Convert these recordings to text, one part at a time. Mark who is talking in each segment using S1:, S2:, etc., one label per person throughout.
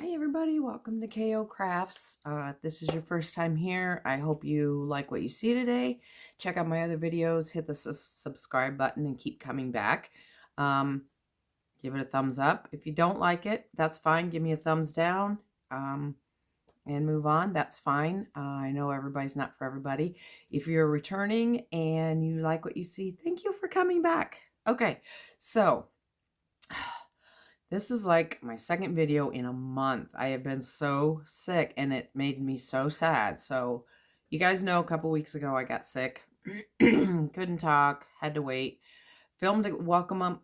S1: Hi everybody, welcome to KO Crafts. If this is your first time here, I hope you like what you see today. Check out my other videos, hit the subscribe button and keep coming back. Give it a thumbs up. If you don't like it, that's fine. Give me a thumbs down and move on. That's fine. I know everybody's not for everybody. If you're returning and you like what you see, thank you for coming back. Okay, so this is like my second video in a month. I have been so sick and it made me so sad. So you guys know a couple weeks ago I got sick. Couldn't talk, had to wait. Filmed a welcome up.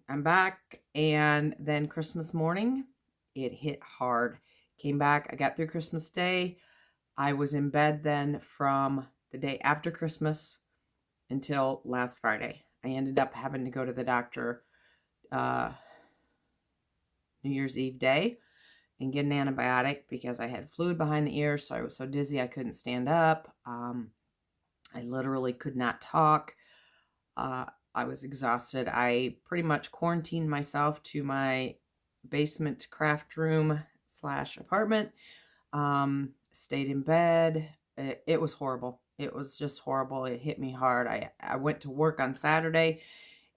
S1: I'm back. And then Christmas morning, it hit hard. Came back. I got through Christmas Day. I was in bed then from the day after Christmas until last Friday. I ended up having to go to the doctor New Year's Eve day and get an antibiotic because I had fluid behind the ear, so I was so dizzy I couldn't stand up. I literally could not talk. I was exhausted. I pretty much quarantined myself to my basement craft room / apartment. Stayed in bed. It was horrible. It was just horrible. It hit me hard. I went to work on Saturday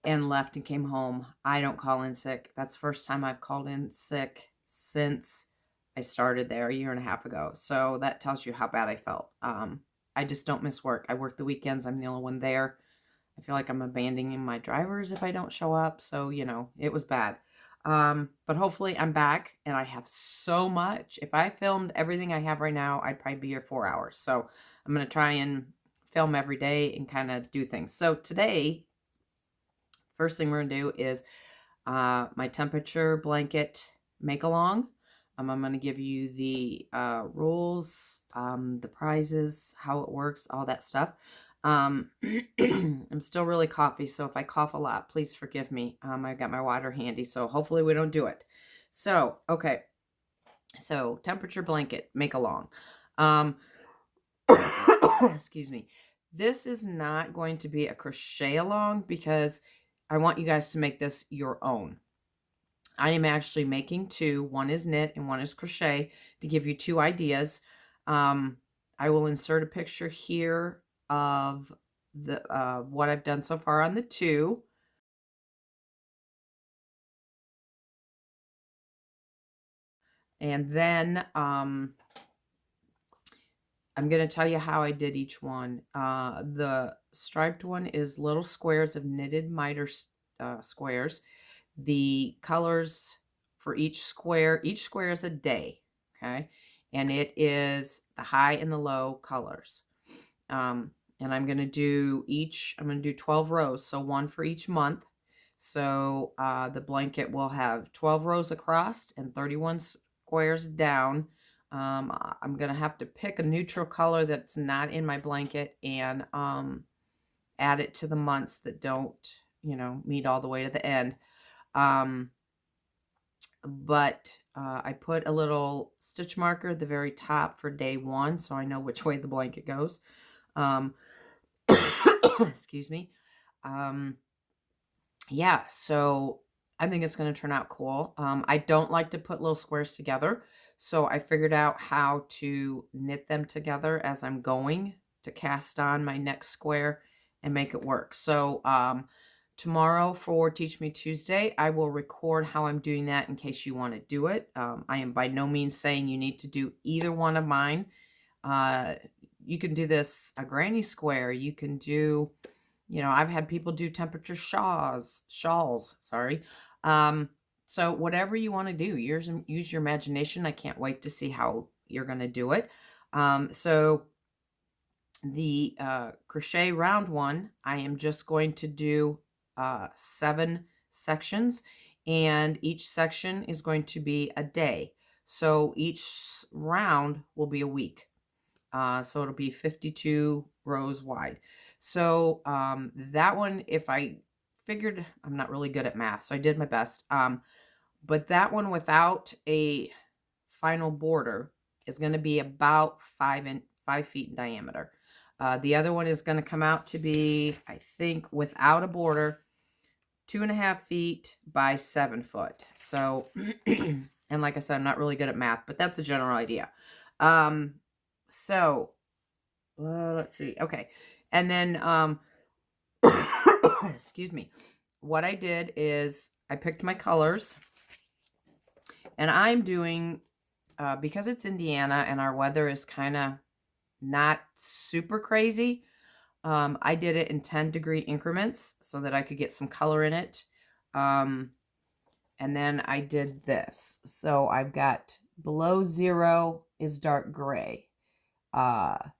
S1: and left and came home. I don't call in sick. That's the first time I've called in sick since I started there a year and a half ago. So that tells you how bad I felt. I just don't miss work. I work the weekends. I'm the only one there. I feel like I'm abandoning my drivers if I don't show up. So, you know, it was bad. But hopefully I'm back and I have so much. If I filmed everything I have right now, I'd probably be here 4 hours. So I'm going to try and film every day and kind of do things. So today, first thing we're going to do is my temperature blanket make-along. I'm going to give you the rules, the prizes, how it works, all that stuff. I'm still really coughy, so if I cough a lot, please forgive me. I got my water handy, so hopefully we don't do it. So, okay. So, temperature blanket make-along. Excuse me. This is not going to be a crochet along because I want you guys to make this your own. I am actually making two. One is knit and one is crochet to give you two ideas. I will insert a picture here of the what I've done so far on the two. And then I'm going to tell you how I did each one. The striped one is little squares of knitted miter squares. The colors for each square is a day, okay? And it is the high and the low colors. And I'm going to do 12 rows, so one for each month. So the blanket will have 12 rows across and 31 squares down. I'm going to have to pick a neutral color that's not in my blanket and add it to the months that don't, meet all the way to the end. But I put a little stitch marker at the very top for day one, so I know which way the blanket goes. Excuse me. Yeah, so I think it's going to turn out cool. I don't like to put little squares together, so I figured out how to knit them together as I'm going to cast on my next square and make it work. So tomorrow for Teach Me Tuesday, I will record how I'm doing that in case you want to do it. I am by no means saying you need to do either one of mine. You can do this a granny square. You can do, I've had people do temperature shawls, sorry. So whatever you want to do, use your imagination. I can't wait to see how you're going to do it. So the crochet round one, I am just going to do 7 sections, and each section is going to be a day. So each round will be a week. So it'll be 52 rows wide. So that one, if I figured, I'm not really good at math, so I did my best. But that one without a final border is going to be about 5 feet in diameter. The other one is going to come out to be, I think, without a border, 2.5 feet by 7 foot. So And like I said, I'm not really good at math, but that's a general idea. So let's see. Okay. And then, excuse me. What I did is I picked my colors, and I'm doing, because it's Indiana and our weather is kind of not super crazy, I did it in 10-degree increments so that I could get some color in it. And then I did this. So I've got below 0 is dark gray.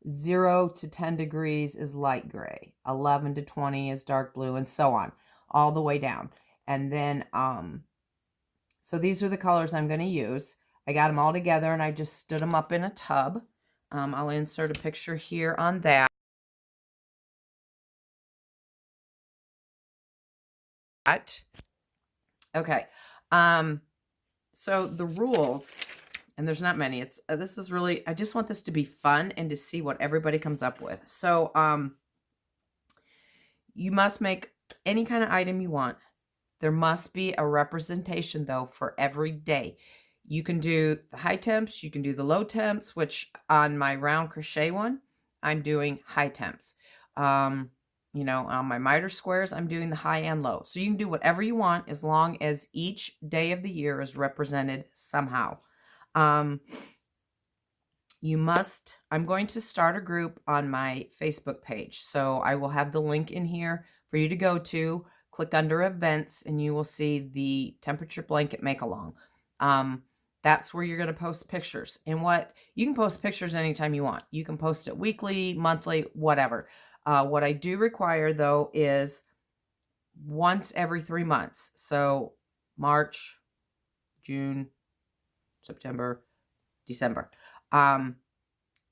S1: 0 to 10 degrees is light gray. 11 to 20 is dark blue, and so on, all the way down. And then, so these are the colors I'm going to use. I got them all together, and I just stood them up in a tub. I'll insert a picture here on that. Okay. So the rules, and there's not many. It's this is really, I just want this to be fun and to see what everybody comes up with. So you must make any kind of item you want. There must be a representation though for every day. You can do the high temps, you can do the low temps, which on my round crochet one, I'm doing high temps. You know, on my miter squares, I'm doing the high and low. So you can do whatever you want as long as each day of the year is represented somehow. You must, I'm going to start a group on my Facebook page. So I will have the link in here for you to go to. Click under events and you will see the temperature blanket make along. That's where you're going to post pictures. And what you can post pictures anytime you want. You can post it weekly, monthly, whatever. What I do require though is once every 3 months. So March, June, September, December. I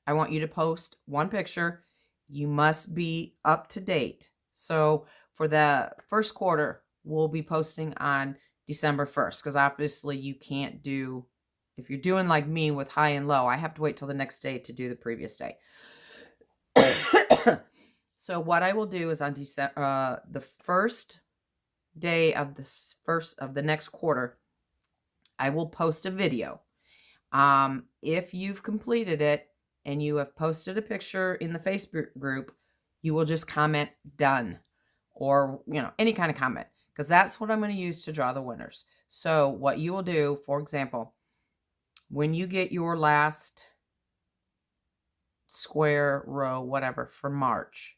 S1: want you to post one picture. You must be up to date. So for the first quarter, we'll be posting on December 1st because obviously you can't do, if you're doing like me with high and low, I have to wait till the next day to do the previous day. So what I will do is on December, the first day of the next quarter, I will post a video. If you've completed it and you have posted a picture in the Facebook group, you will just comment done, or, you know, any kind of comment, because that's what I'm going to use to draw the winners. So what you will do, for example, when you get your last square, row, whatever for March,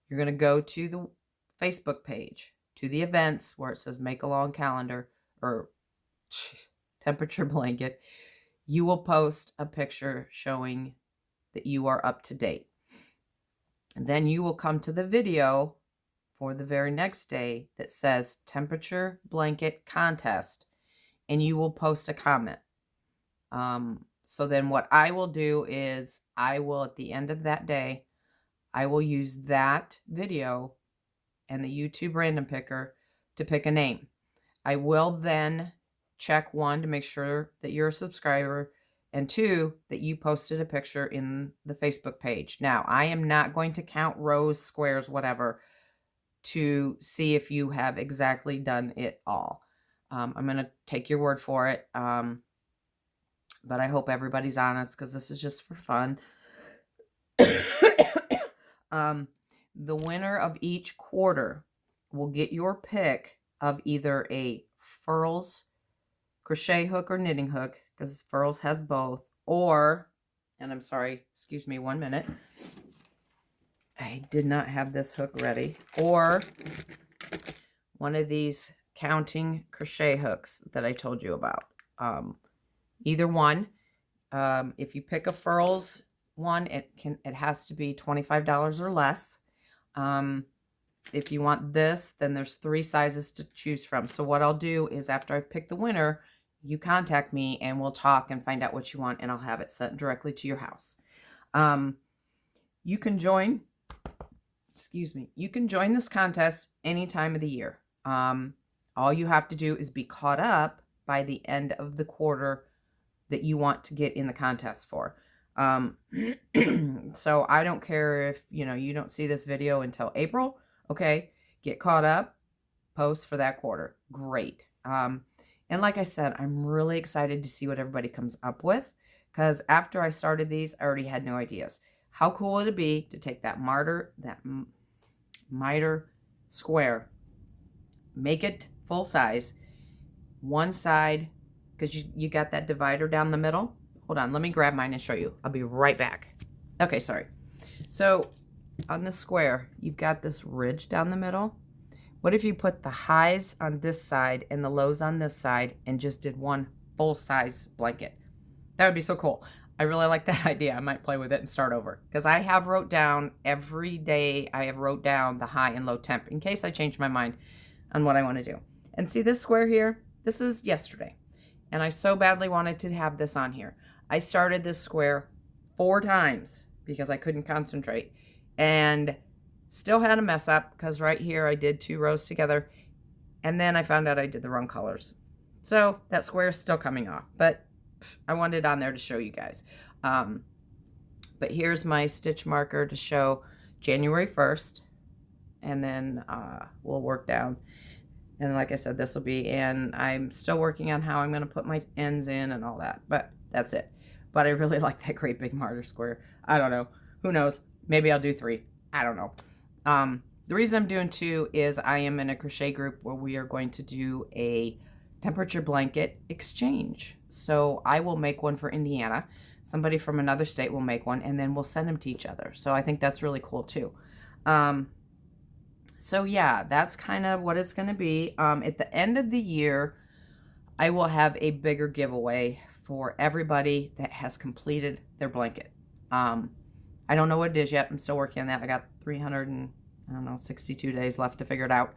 S1: you're going to go to the Facebook page, to the events where it says make a long calendar or temperature blanket. You will post a picture showing that you are up to date. And then you will come to the video for the very next day that says temperature blanket contest, and you will post a comment. So then what I will do is I will, at the end of that day, I will use that video and the YouTube random picker to pick a name. I will then check 1 to make sure that you're a subscriber, and 2 that you posted a picture in the Facebook page. Now, I am not going to count rows, squares, whatever, to see if you have exactly done it all. I'm going to take your word for it, but I hope everybody's honest because this is just for fun. The winner of each quarter will get your pick of either a furls crochet hook or knitting hook, because furls has both, or, and I'm sorry, excuse me 1 minute, I did not have this hook ready, or one of these counting crochet hooks that I told you about. Either one. If you pick a furls one, it has to be $25 or less. If you want this, then there's 3 sizes to choose from. So what I'll do is after I've picked the winner, you contact me and we'll talk and find out what you want, and I'll have it sent directly to your house. You can join, you can join this contest any time of the year. All you have to do is be caught up by the end of the quarter that you want to get in the contest for. So I don't care if, you know, you don't see this video until April. Okay, get caught up, post for that quarter. Great. And like I said, I'm really excited to see what everybody comes up with, because after I started these, I already had no ideas. How cool would it be to take that miter square, make it full size, one side, because you got that divider down the middle. Hold on, let me grab mine and show you. I'll be right back. Okay, sorry. So on the square, you've got this ridge down the middle. What if you put the highs on this side and the lows on this side and just did one full-size blanket? That would be so cool. I really like that idea. I might play with it and start over, because I have wrote down every day, I have wrote down the high and low temp in case I change my mind on what I want to do. And see this square here? This is yesterday. And I so badly wanted to have this on here. I started this square 4 times because I couldn't concentrate. And still had a mess up, because right here I did 2 rows together. And then I found out I did the wrong colors. So that square is still coming off. But I wanted it on there to show you guys. But here's my stitch marker to show January 1st. And then we'll work down. And like I said, this will be, and I'm still working on how I'm going to put my ends in and all that. But that's it. But I really like that great big martyr square. I don't know. Who knows? Maybe I'll do 3. I don't know. The reason I'm doing 2 is I am in a crochet group where we are going to do a temperature blanket exchange. So I will make one for Indiana. Somebody from another state will make one, and then we'll send them to each other. So I think that's really cool too. So yeah, that's kind of what it's going to be. At the end of the year, I will have a bigger giveaway for everybody that has completed their blanket. I don't know what it is yet. I'm still working on that. I got 362 days left to figure it out.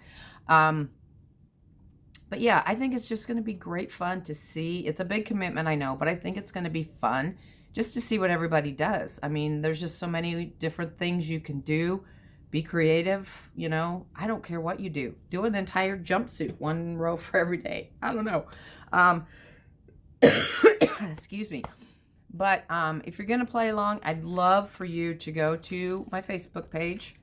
S1: But yeah, I think it's just going to be great fun to see. It's a big commitment, I know, but I think it's going to be fun just to see what everybody does. I mean, there's just so many different things you can do. Be creative, you know. I don't care what you do. Do an entire jumpsuit, 1 row for every day. I don't know. Excuse me. But if you're going to play along, I'd love for you to go to my Facebook page.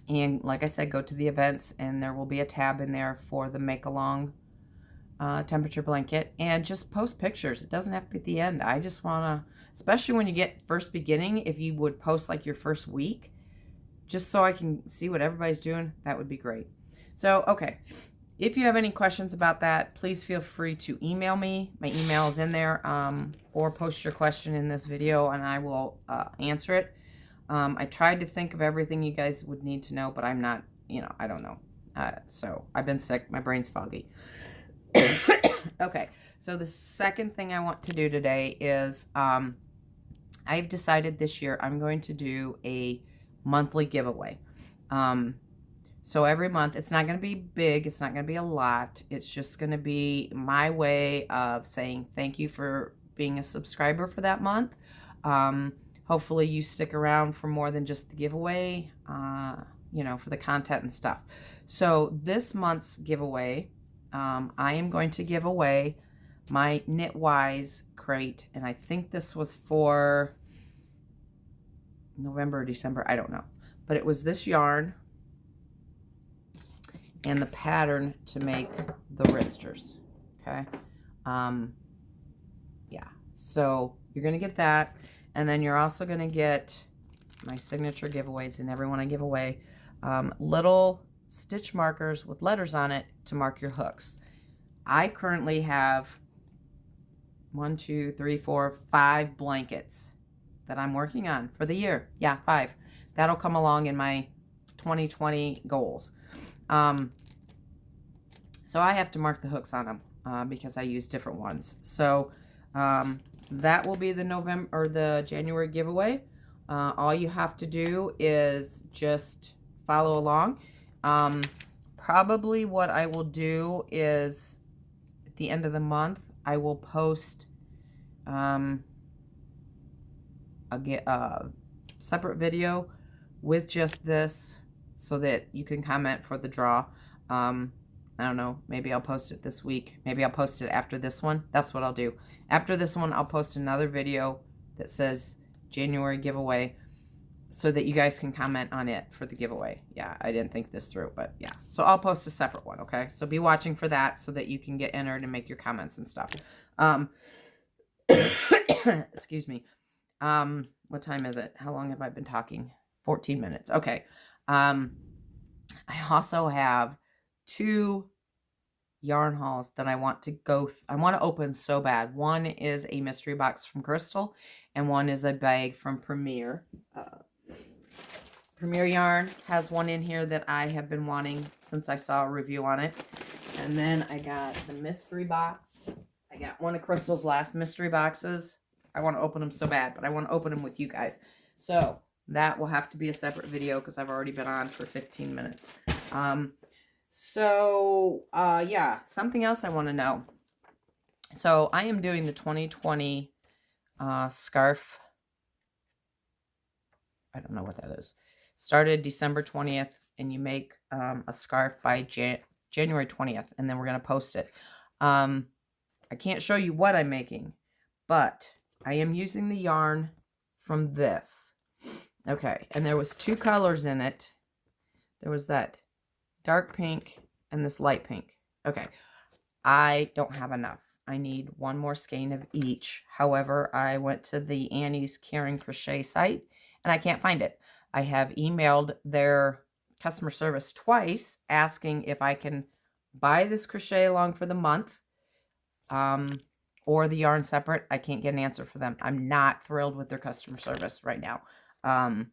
S1: And like I said, go to the events, and there will be a tab in there for the make-along temperature blanket. And just post pictures. It doesn't have to be at the end. I just want to, especially when you get first beginning, if you would post like your first week, just so I can see what everybody's doing, that would be great. So, okay. If you have any questions about that, please feel free to email me. My email is in there, or post your question in this video, and I will answer it. I tried to think of everything you guys would need to know, but I'm not, you know, I don't know. So I've been sick. My brain's foggy. Okay. So the second thing I want to do today is I've decided this year I'm going to do a monthly giveaway. So every month, it's not going to be big. It's not going to be a lot. It's just going to be my way of saying thank you for being a subscriber for that month. Hopefully you stick around for more than just the giveaway, you know, for the content and stuff. So this month's giveaway, I am going to give away my Knitwise crate. And I think this was for November or December. I don't know. But it was this yarn and the pattern to make the wristers. Okay. Yeah. So you're going to get that. And then you're also going to get my signature giveaways, and every one I give away, little stitch markers with letters on it to mark your hooks. I currently have 1, 2, 3, 4, 5 blankets that I'm working on for the year. Yeah, 5. That'll come along in my 2020 goals. So I have to mark the hooks on them because I use different ones. So that will be the November or the January giveaway. All you have to do is just follow along. Probably what I will do is at the end of the month, I will post a separate video with just this so that you can comment for the draw. I don't know, maybe I'll post it this week. Maybe I'll post it after this one. That's what I'll do. After this one, I'll post another video that says January giveaway. so that you guys can comment on it for the giveaway. Yeah, I didn't think this through, but yeah. So I'll post a separate one, okay? So be watching for that so that you can get entered and make your comments and stuff. Excuse me. What time is it? How long have I been talking? 14 minutes. Okay. I also have 2 yarn hauls that I want to I want to open so bad. One is a mystery box from Crystal, and one is a bag from Premier. Premier Yarn has one in here that I have been wanting since I saw a review on it. And then I got the mystery box. I got one of Crystal's last mystery boxes. I want to open them so bad, but I want to open them with you guys. So that will have to be a separate video because I've already been on for 15 minutes. Yeah, something else I want to know. So I am doing the 2020 scarf. I don't know what that is. Started December 20th, and you make a scarf by January 20th, and then we're going to post it. I can't show you what I'm making, but I am using the yarn from this. Okay, and there was 2 colors in it. There was that dark pink and this light pink. Okay, I don't have enough. I need 1 more skein of each. However, I went to the Annie's Caring Crochet site, and I can't find it. I have emailed their customer service twice asking if I can buy this crochet along for the month or the yarn separate. I can't get an answer for them. I'm not thrilled with their customer service right now. I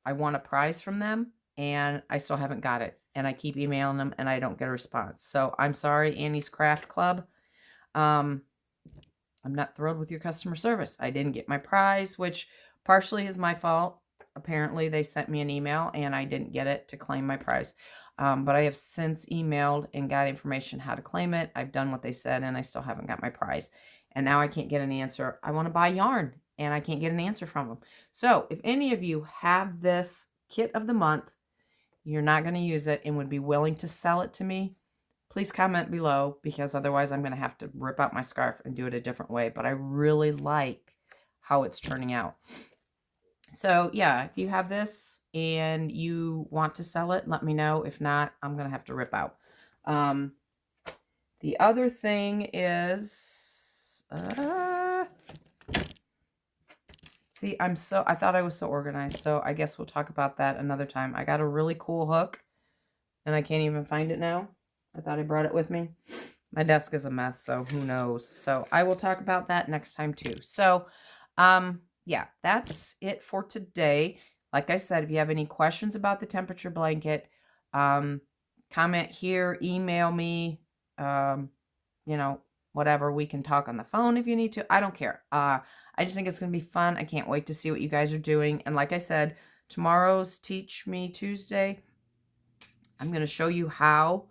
S1: won a prize from them, and I still haven't got it. And I keep emailing them, and I don't get a response. So I'm sorry, Annie's Craft Club. I'm not thrilled with your customer service. I didn't get my prize, which partially is my fault. Apparently, they sent me an email, and I didn't get it to claim my prize. But I have since emailed and got information how to claim it. I've done what they said, and I still haven't got my prize. And now I can't get an answer. I want to buy yarn, and I can't get an answer from them. So if any of you have this kit of the month, you're not going to use it, and would be willing to sell it to me, please comment below, because otherwise I'm going to have to rip out my scarf and do it a different way. But I really like how it's turning out. So yeah, if you have this and you want to sell it, let me know. If not, I'm going to have to rip out. The other thing is, see, I thought I was so organized. So I guess we'll talk about that another time. I got a really cool hook, and I can't even find it now. I thought I brought it with me. My desk is a mess, so who knows. So I will talk about that next time too. So, yeah, that's it for today. Like I said, if you have any questions about the temperature blanket, comment here, email me, whatever. We can talk on the phone if you need to. I don't care. I just think it's going to be fun. I can't wait to see what you guys are doing. And like I said, tomorrow's Teach Me Tuesday. I'm going to show you how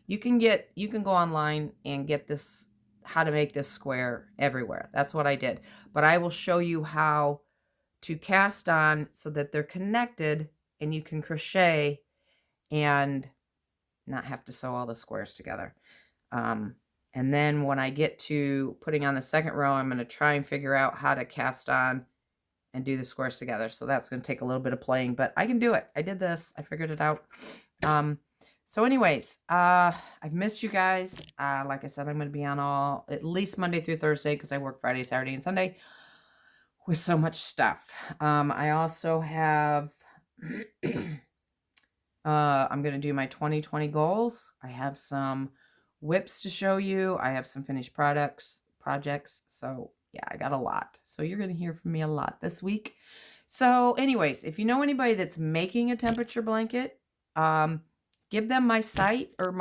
S1: you can go online and get this, how to make this square everywhere. That's what I did. But I will show you how to cast on so that they're connected and you can crochet and not have to sew all the squares together. And then when I get to putting on the second row, I'm going to try and figure out how to cast on and do the squares together. So that's going to take a little bit of playing, but I can do it. I did this. I figured it out. So anyways, I've missed you guys. Like I said, I'm going to be on at least Monday through Thursday because I work Friday, Saturday, and Sunday with so much stuff. I also have, I'm going to do my 2020 goals. I have some whips to show you. I have some finished projects. So yeah, I got a lot. So you're going to hear from me a lot this week. So anyways, if you know anybody that's making a temperature blanket, give them my site or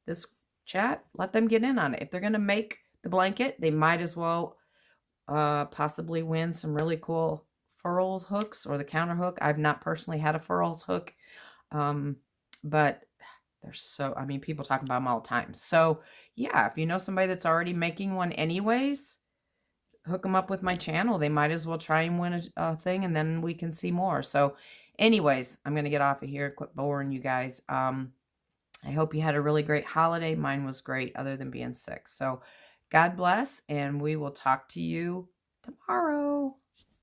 S1: this chat. Let them get in on it. If they're going to make the blanket, they might as well possibly win some really cool furl hooks or the counter hook. I've not personally had a furls hook, but they're so, people talk about them all the time. So yeah, if you know somebody that's already making one anyways, hook them up with my channel. They might as well try and win a thing, and then we can see more. So anyways, I'm going to get off of here, quit boring you guys. I hope you had a really great holiday. Mine was great other than being sick. So God bless, and we will talk to you tomorrow.